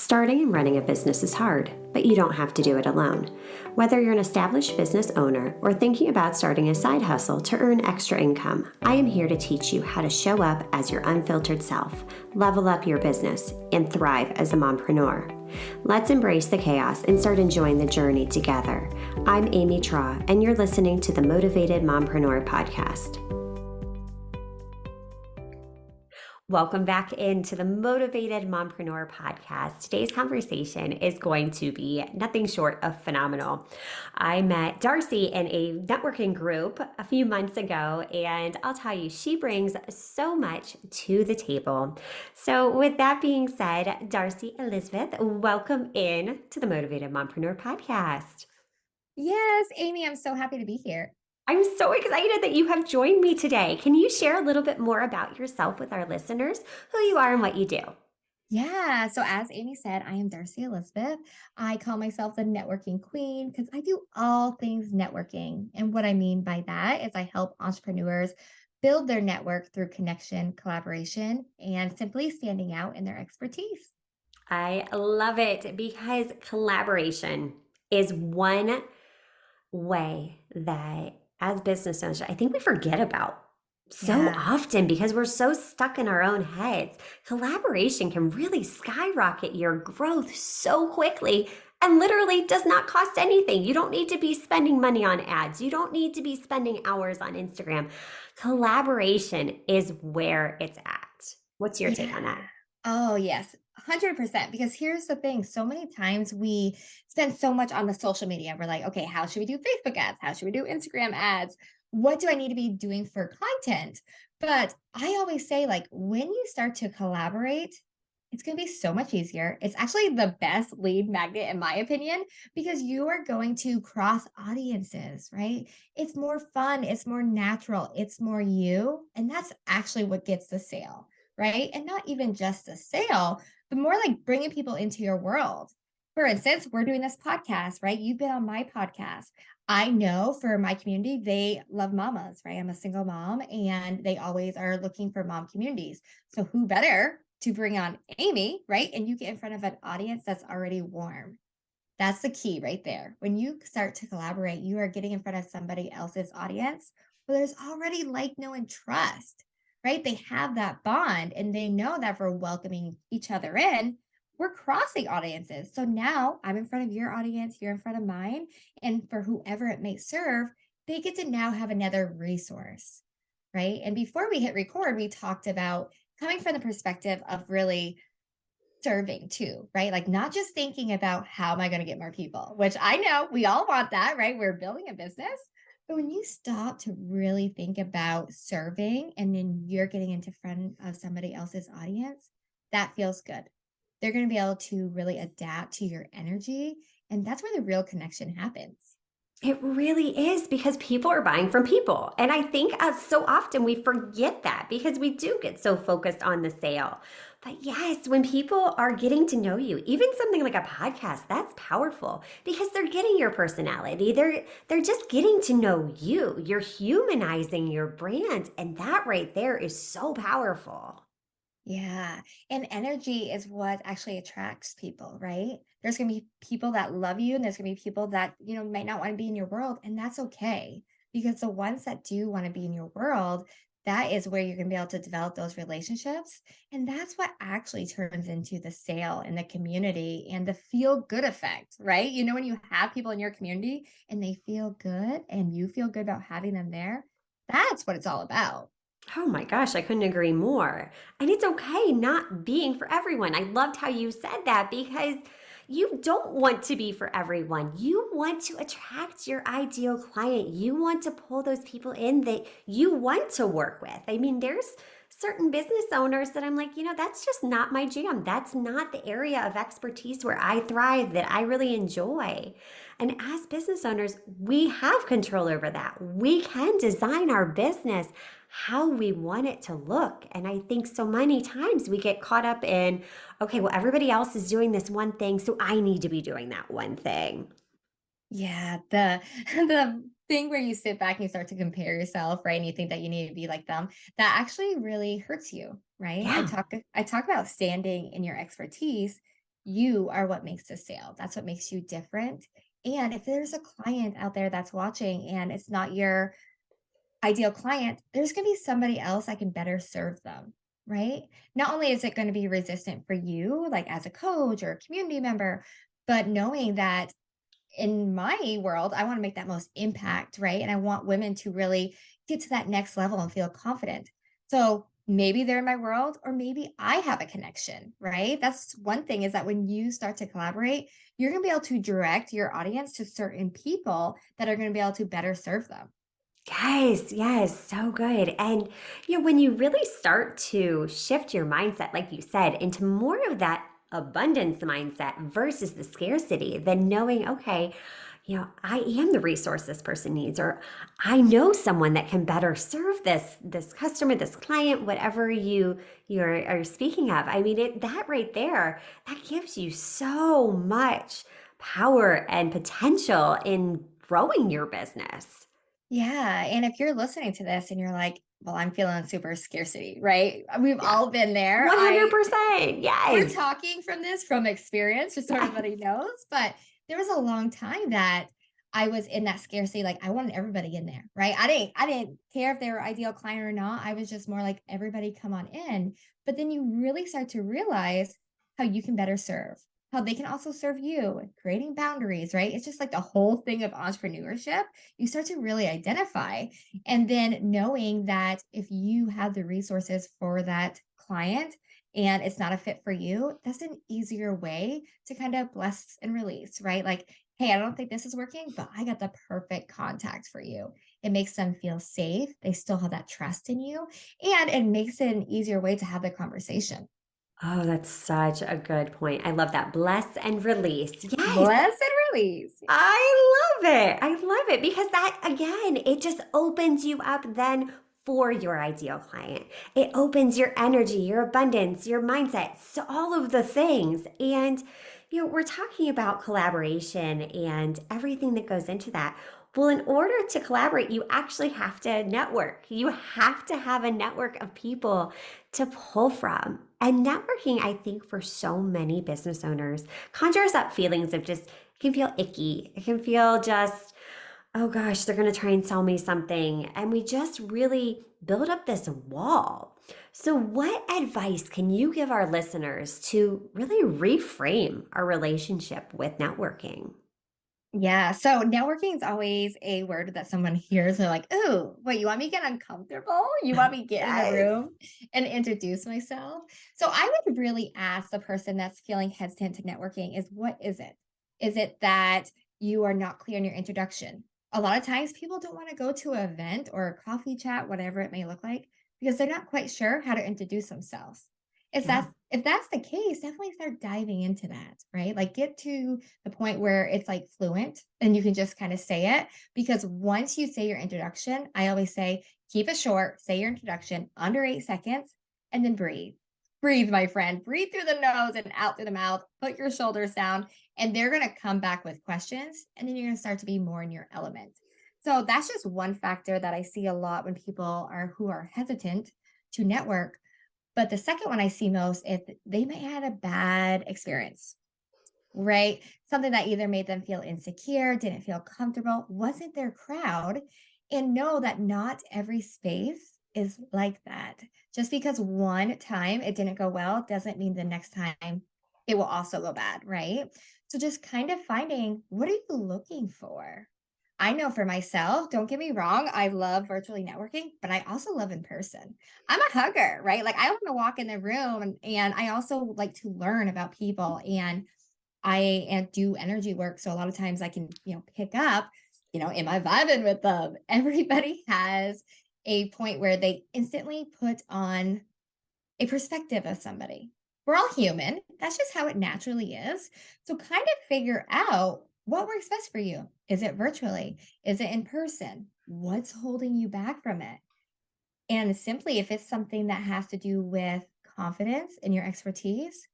Starting and running a business is hard, but you don't have to do it alone. Whether you're an established business owner or thinking about starting a side hustle to earn extra income, I am here to teach you how to show up as your unfiltered self, level up your business, and thrive as a mompreneur. Let's embrace the chaos and start enjoying the journey together. I'm Amy Traw, and you're listening to the Motivated Mompreneur Podcast. Welcome back into the Motivated Mompreneur Podcast. Today's conversation is going to be nothing short of phenomenal. I met Darcey in a networking group a few months ago, and I'll tell you, she brings so much to the table. So with that being said, Darcey Elizabeth, welcome in to the Motivated Mompreneur Podcast. Yes, Amy, I'm so happy to be here. I'm so excited that you have joined me today. Can you share a little bit more about yourself with our listeners, who you are and what you do? Yeah. So as Amy said, I am Darcey Elizabeth. I call myself the networking queen because I do all things networking. And what I mean by that is I help entrepreneurs build their network through connection, collaboration, and simply standing out in their expertise. I love it because collaboration is one way that as business owners, I think we forget about so Yeah. often because we're so stuck in our own heads. Collaboration can really skyrocket your growth so quickly and literally does not cost anything. You don't need to be spending money on ads. You don't need to be spending hours on Instagram. Collaboration is where it's at. What's your take on Yeah. that? Oh, yes. 100%. Because here's the thing. So many times we spend so much on the social media. We're like, okay, how should we do Facebook ads? How should we do Instagram ads? What do I need to be doing for content? But I always say, like, when you start to collaborate, it's going to be so much easier. It's actually the best lead magnet, in my opinion, because you are going to cross audiences, right? It's more fun. It's more natural. It's more you. And that's actually what gets the sale, right? And not even just a sale, but more like bringing people into your world. For instance, we're doing this podcast, right? You've been on my podcast. I know for my community, they love mamas, right? I'm a single mom and they always are looking for mom communities. So who better to bring on Amy, right? And you get in front of an audience that's already warm. That's the key right there. When you start to collaborate, you are getting in front of somebody else's audience where there's already like, know, and trust, right? They have that bond and they know that for welcoming each other in, we're crossing audiences. So now I'm in front of your audience, you're in front of mine. And for whoever it may serve, they get to now have another resource, right? And before we hit record, we talked about coming from the perspective of really serving too, right? Like not just thinking about how am I going to get more people, which I know we all want that, right? We're building a business. But when you stop to really think about serving and then you're getting into front of somebody else's audience, that feels good. They're going to be able to really adapt to your energy. And that's where the real connection happens. It really is because people are buying from people. And I think so often we forget that because we do get so focused on the sale. But yes, when people are getting to know you, even something like a podcast, that's powerful because they're getting your personality. They're just getting to know you. You're humanizing your brand, and that right there is so powerful. Yeah. And energy is what actually attracts people, right? There's going to be people that love you and there's going to be people that, might not want to be in your world. And that's okay. Because the ones that do want to be in your world, that is where you're going to be able to develop those relationships. And that's what actually turns into the sale and the community and the feel good effect, right? When you have people in your community and they feel good and you feel good about having them there, that's what it's all about. Oh my gosh, I couldn't agree more. And it's okay not being for everyone. I loved how you said that because you don't want to be for everyone. You want to attract your ideal client. You want to pull those people in that you want to work with. I mean, there's certain business owners that I'm like, that's just not my jam. That's not the area of expertise where I thrive, that I really enjoy. And as business owners, we have control over that. We can design our business how we want it to look. And I think so many times we get caught up in, okay, well, everybody else is doing this one thing, so I need to be doing that one thing. Yeah, the the thing where you sit back and you start to compare yourself, right? And you think that you need to be like them, that actually really hurts you, right? Yeah. I talk about standing in your expertise. You are what makes the sale. That's what makes you different. And if there's a client out there that's watching and it's not your ideal client, there's going to be somebody else that can better serve them, right? Not only is it going to be resistant for you, like as a coach or a community member, but knowing that in my world, I want to make that most impact, right? And I want women to really get to that next level and feel confident. So maybe they're in my world, or maybe I have a connection, right? That's one thing is that when you start to collaborate, you're going to be able to direct your audience to certain people that are going to be able to better serve them. Yes, yes, so good. And when you really start to shift your mindset, like you said, into more of that abundance mindset versus the scarcity, then knowing, okay, I am the resource this person needs, or I know someone that can better serve this customer, this client, whatever are speaking of. I mean, that right there, that gives you so much power and potential in growing your business. Yeah, and if you're listening to this and you're like, "Well, I'm feeling super scarcity," right? We've Yeah. all been there. I 100%. We're Yes. talking from this from experience, just so everybody Yes. knows, but there was a long time that I was in that scarcity, like, I wanted everybody in there, right? I didn't care if they were ideal client or not, I was just more like, "Everybody come on in," but then you really start to realize how you can better serve, how they can also serve you, and creating boundaries, right? It's just like the whole thing of entrepreneurship, you start to really identify, and then knowing that if you have the resources for that client, and it's not a fit for you, that's an easier way to kind of bless and release, right? Like, hey, I don't think this is working, but I got the perfect contact for you. It makes them feel safe. They still have that trust in you. And it makes it an easier way to have the conversation. Oh, that's such a good point. I love that. Bless and release. Yes. Bless and release. I love it. I love it because that, again, it just opens you up then for your ideal client. It opens your energy, your abundance, your mindset, so all of the things. And, we're talking about collaboration and everything that goes into that. Well, in order to collaborate, you actually have to network. You have to have a network of people to pull from. And networking, I think, for so many business owners conjures up feelings of just, it can feel icky. It can feel just, oh gosh, they're going to try and sell me something. And we just really build up this wall. So, what advice can you give our listeners to really reframe our relationship with networking? Yeah. So networking is always a word that someone hears. They're like, "Oh, wait, you want me to get uncomfortable? You want me to get in the Yes. room and introduce myself?" So I would really ask the person that's feeling hesitant to networking is what is it? Is it that you are not clear in your introduction? A lot of times people don't want to go to an event or a coffee chat, whatever it may look like, because they're not quite sure how to introduce themselves. Yeah. If that's the case, definitely start diving into that, right? Like get to the point where it's like fluent and you can just kind of say it. Because once you say your introduction, I always say, keep it short, say your introduction under 8 seconds, and then breathe. Breathe, my friend. Breathe through the nose and out through the mouth. Put your shoulders down, and they're going to come back with questions. And then you're going to start to be more in your element. So that's just one factor that I see a lot when people are who are hesitant to network, but the second one I see most is they may have had a bad experience, right? Something that either made them feel insecure, didn't feel comfortable, wasn't their crowd, and know that not every space is like that. Just because one time it didn't go well doesn't mean the next time it will also go bad, right? So just kind of finding what are you looking for? I know for myself, don't get me wrong, I love virtually networking, but I also love in person. I'm a hugger, right? Like I want to walk in the room and I also like to learn about people and do energy work. So a lot of times I can, pick up, am I vibing with them? Everybody has a point where they instantly put on a perspective of somebody. We're all human. That's just how it naturally is. So kind of figure out what works best for you. Is it virtually? Is it in person? What's holding you back from it? And simply, if it's something that has to do with confidence and your expertise,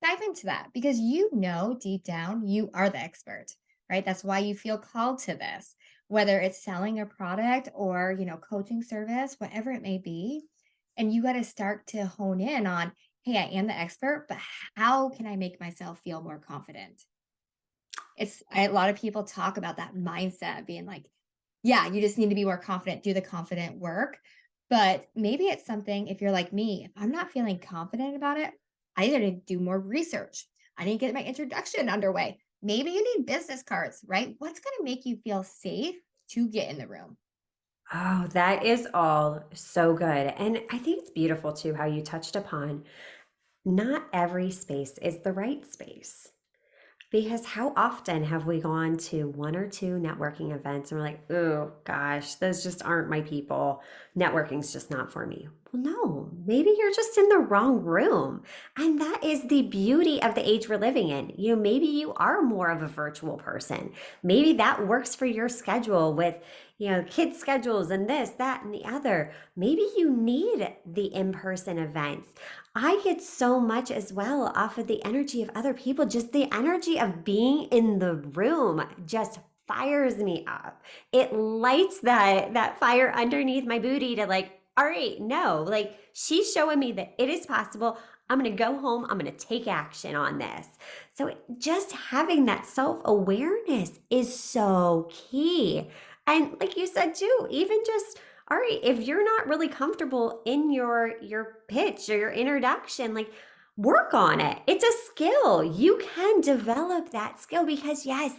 dive into that because you know deep down you are the expert, right? That's why you feel called to this, whether it's selling a product or, coaching service, whatever it may be. And you got to start to hone in on hey, I am the expert, but how can I make myself feel more confident? A lot of people talk about that mindset being like, yeah, you just need to be more confident, do the confident work. But maybe it's something, if you're like me, if I'm not feeling confident about it, I either need to do more research. I need to get my introduction underway. Maybe you need business cards, right? What's going to make you feel safe to get in the room? Oh, that is all so good. And I think it's beautiful too how you touched upon not every space is the right space. Because how often have we gone to one or two networking events and we're like, oh gosh, those just aren't my people. Networking's just not for me. Well, no, maybe you're just in the wrong room. And that is the beauty of the age we're living in. Maybe you are more of a virtual person. Maybe that works for your schedule with, kids' schedules and this, that, and the other. Maybe you need the in person events. I get so much as well off of the energy of other people. Just the energy of being in the room just fires me up. It lights that fire underneath my booty to like, all right, no, like she's showing me that it is possible. I'm going to go home. I'm going to take action on this. So just having that self-awareness is so key. And like you said too, even just all right, if you're not really comfortable in your pitch or your introduction, like work on it. It's a skill. You can develop that skill because yes,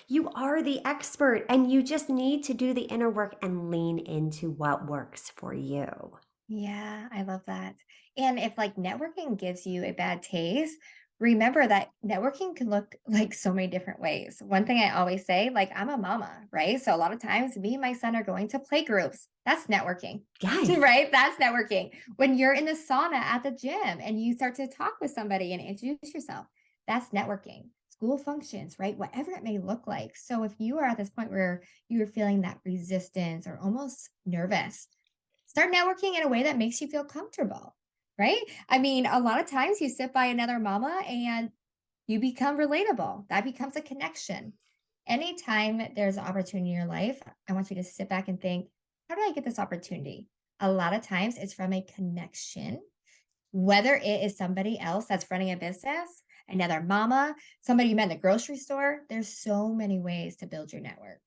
you are the expert and you just need to do the inner work and lean into what works for you. Yeah, I love that. And if like networking gives you a bad taste, remember that networking can look like so many different ways. One thing I always say, like I'm a mama, right? So a lot of times me and my son are going to play groups. That's networking, Yes. right? That's networking. When you're in the sauna at the gym and you start to talk with somebody and introduce yourself, that's networking. School functions, right? Whatever it may look like. So if you are at this point where you're feeling that resistance or almost nervous, start networking in a way that makes you feel comfortable, right? I mean, a lot of times you sit by another mama and you become relatable. That becomes a connection. Anytime there's an opportunity in your life, I want you to sit back and think, how did I get this opportunity? A lot of times it's from a connection, whether it is somebody else that's running a business, another mama, somebody you met in the grocery store. There's so many ways to build your network.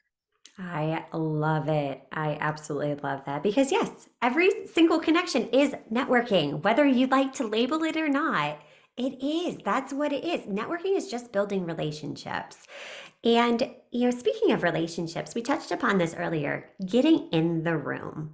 I love it. I absolutely love that because, yes, every single connection is networking, whether you like to label it or not. It is. That's what it is. Networking is just building relationships. And, speaking of relationships, we touched upon this earlier getting in the room.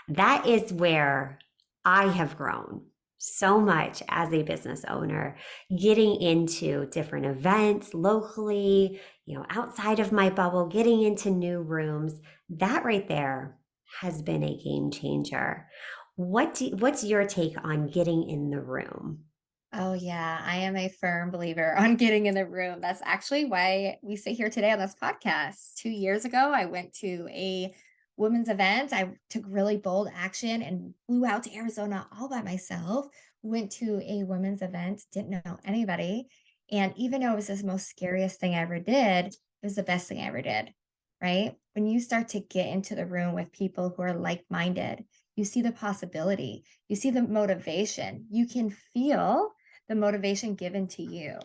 That is where I have grown so much as a business owner, getting into different events locally, outside of my bubble, getting into new rooms. That right there has been a game changer. What's your take on getting in the room? Oh, yeah. I am a firm believer on getting in the room. That's actually why we sit here today on this podcast. 2 years ago, I went to a women's event. I took really bold action and flew out to Arizona all by myself. Went to a women's event, didn't know anybody. And even though it was the most scariest thing I ever did, it was the best thing I ever did. Right. When you start to get into the room with people who are like minded, you see the possibility, you see the motivation, you can feel the motivation given to you.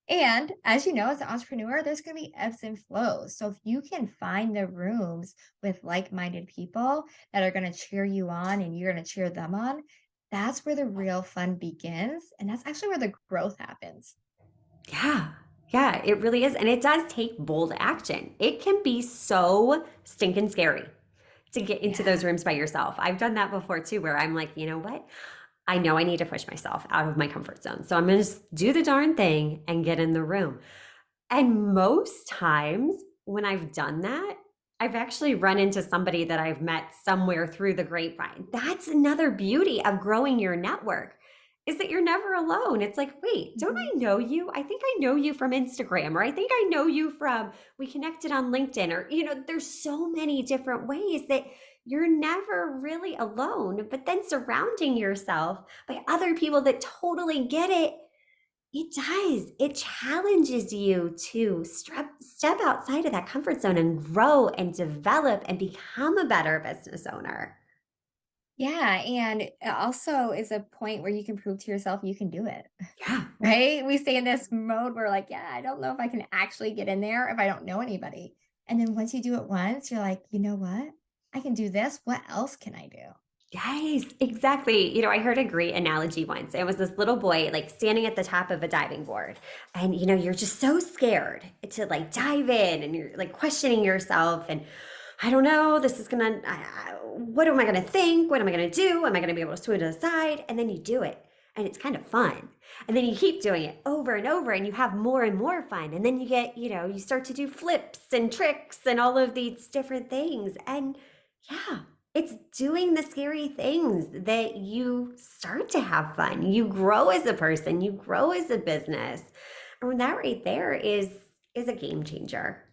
And as you know, as an entrepreneur, there's going to be ebbs and flows. So if you can find the rooms with like minded people that are going to cheer you on and you're going to cheer them on, that's where the real fun begins. And that's actually where the growth happens. Yeah. Yeah, it really is. And it does take bold action. It can be so stinking scary to get into Yeah. those rooms by yourself. I've done that before too, where I'm like, you know what? I know I need to push myself out of my comfort zone. So I'm going to just do the darn thing and get in the room. And most times when I've done that, I've actually run into somebody that I've met somewhere through the grapevine. That's another beauty of growing your network is that you're never alone. It's like, wait, don't Mhm. I know you? I think I know you from Instagram, or I think I know you from we connected on LinkedIn, or, there's so many different ways that you're never really alone. But then surrounding yourself by other people that totally get it, it does. It challenges you to step outside of that comfort zone and grow and develop and become a better business owner. Yeah, and it also is a point where you can prove to yourself you can do it, Yeah. right? We stay in this mode where like, yeah, I don't know if I can actually get in there if I don't know anybody. And then once you do it once, you're like, you know what? I can do this. What else can I do? Yes, exactly. I heard a great analogy once. It was this little boy like standing at the top of a diving board. And you're just so scared to like dive in and you're like questioning yourself and I don't know, this is going to what am I going to think? What am I going to do? Am I going to be able to swim to the side? And then you do it. And it's kind of fun. And then you keep doing it over and over and you have more and more fun. And then you get, you start to do flips and tricks and all of these different things. And yeah, it's doing the scary things that you start to have fun. You grow as a person, you grow as a business. And that right there is a game changer.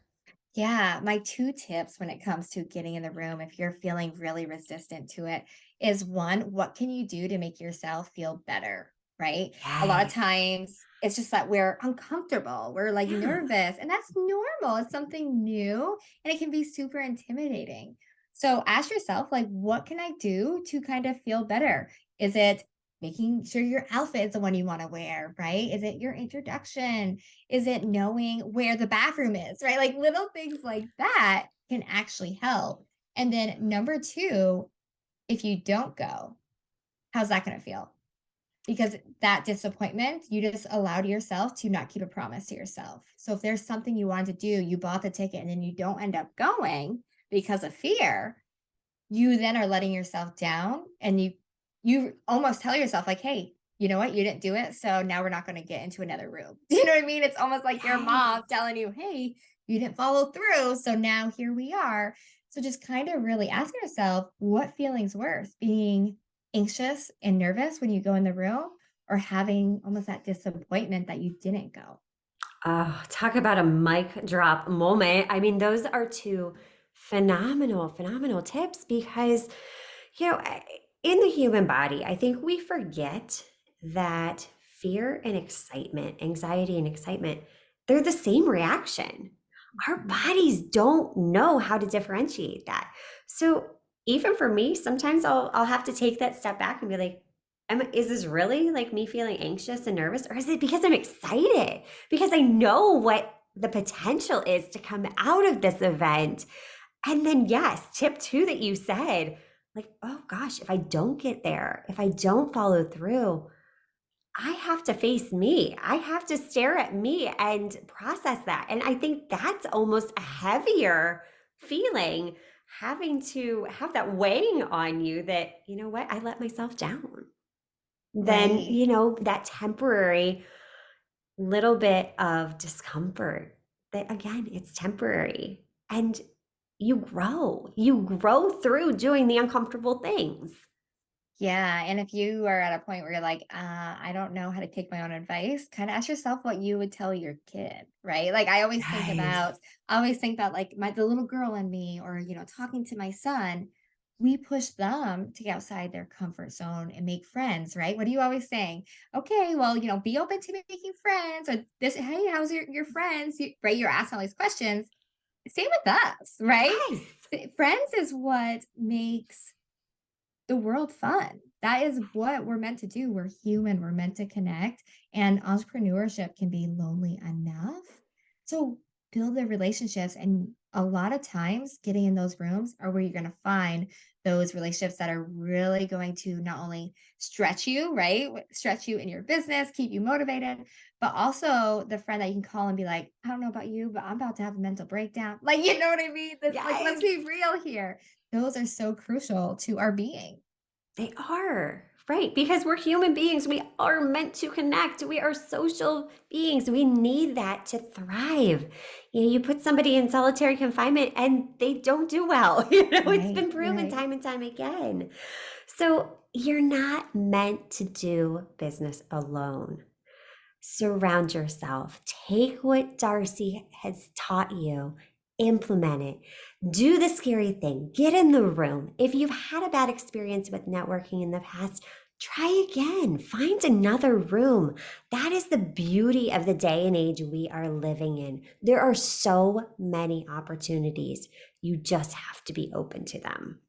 Yeah, my 2 tips when it comes to getting in the room, if you're feeling really resistant to it, is 1, what can you do to make yourself feel better, right? A lot of Yes. times it's just that we're uncomfortable, we're like Yeah. nervous, and that's normal. It's something new and it can be super intimidating. So ask yourself, like, what can I do to kind of feel better? Is it making sure your outfit is the one you want to wear, right? Is it your introduction? Is it knowing where the bathroom is, right? Like little things like that can actually help. And then number 2, if you don't go, how's that gonna feel? Because that disappointment, you just allowed yourself to not keep a promise to yourself. So if there's something you wanted to do, you bought the ticket and then you don't end up going because of fear, you then are letting yourself down and you almost tell yourself like, "Hey, you know what? You didn't do it, so now we're not gonna get into another room." Do you know what I mean? It's almost like your Yes. mom telling you, "Hey, you didn't follow through, so now here we are." So just kind of really ask yourself, what feeling's worse, being anxious and nervous when you go in the room or having almost that disappointment that you didn't go? Oh, talk about a mic drop moment. I mean, those are two phenomenal, phenomenal tips because, in the human body, I think we forget that fear and excitement, anxiety and excitement, they're the same reaction. Our Mhm. bodies don't know how to differentiate that. So even for me, sometimes I'll have to take that step back and be like, is this really like me feeling anxious and nervous? Or is it because I'm excited? Because I know what the potential is to come out of this event. And then, yes, tip two that you said, like, oh gosh, if I don't get there, if I don't follow through, I have to face me. I have to stare at me and process that. And I think that's almost a heavier feeling having to have that weighing on you that, you know what, I let myself down. Then, Right. that temporary little bit of discomfort that again, it's temporary and you grow through doing the uncomfortable things. Yeah, and if you are at a point where you're like, I don't know how to take my own advice, kind of ask yourself what you would tell your kid, right? Like Yes. I always think about like the little girl in me, or talking to my son. We push them to get outside their comfort zone and make friends, right? What are you always saying? Okay, well, be open to making friends, or this. Hey, how's your friends? Right? You're asking all these questions. Same with us, right? Yes. Friends is what makes the world fun. That is what we're meant to do. We're human, we're meant to connect, and entrepreneurship can be lonely enough. So build the relationships. And a lot of times, getting in those rooms are where you're going to find those relationships that are really going to not only stretch you, right? Stretch you in your business, keep you motivated, but also the friend that you can call and be like, I don't know about you, but I'm about to have a mental breakdown. Like, you know what I mean? Like, let's Yes. be real here. Those are so crucial to our being. They are. Right, because we're human beings. We are meant to connect. We are social beings. We need that to thrive. You put somebody in solitary confinement and they don't do well. It's Right, been proven right. time and time again. So you're not meant to do business alone. Surround yourself. Take what Darcy has taught you, implement it. Do the scary thing. Get in the room. If you've had a bad experience with networking in the past, try again. Find another room. That is the beauty of the day and age we are living in. There are so many opportunities. You just have to be open to them.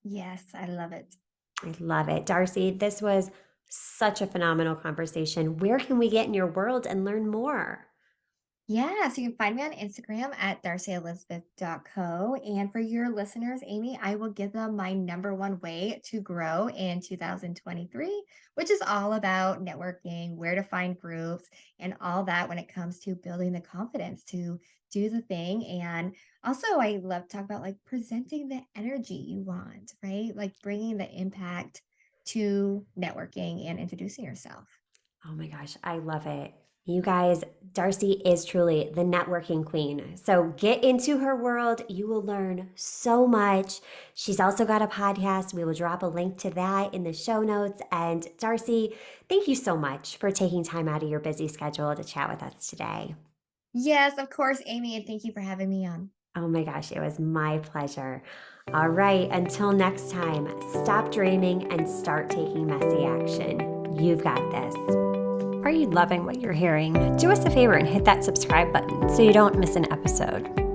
Yes, I love it. I love it. Darcy, this was such a phenomenal conversation. Where can we get in your world and learn more? Yeah, so you can find me on Instagram at darcyelizabeth.co. And for your listeners, Amy, I will give them my number one way to grow in 2023, which is all about networking, where to find groups, and all that when it comes to building the confidence to do the thing. And also, I love to talk about like presenting the energy you want, right? Like bringing the impact to networking and introducing yourself. Oh my gosh, I love it. You guys, Darcy is truly the networking queen. So get into her world. You will learn so much. She's also got a podcast. We will drop a link to that in the show notes. And Darcy, thank you so much for taking time out of your busy schedule to chat with us today. Yes, of course, Amy, and thank you for having me on. Oh my gosh, it was my pleasure. All right, until next time, stop dreaming and start taking messy action. You've got this. Are you loving what you're hearing? Do us a favor and hit that subscribe button so you don't miss an episode.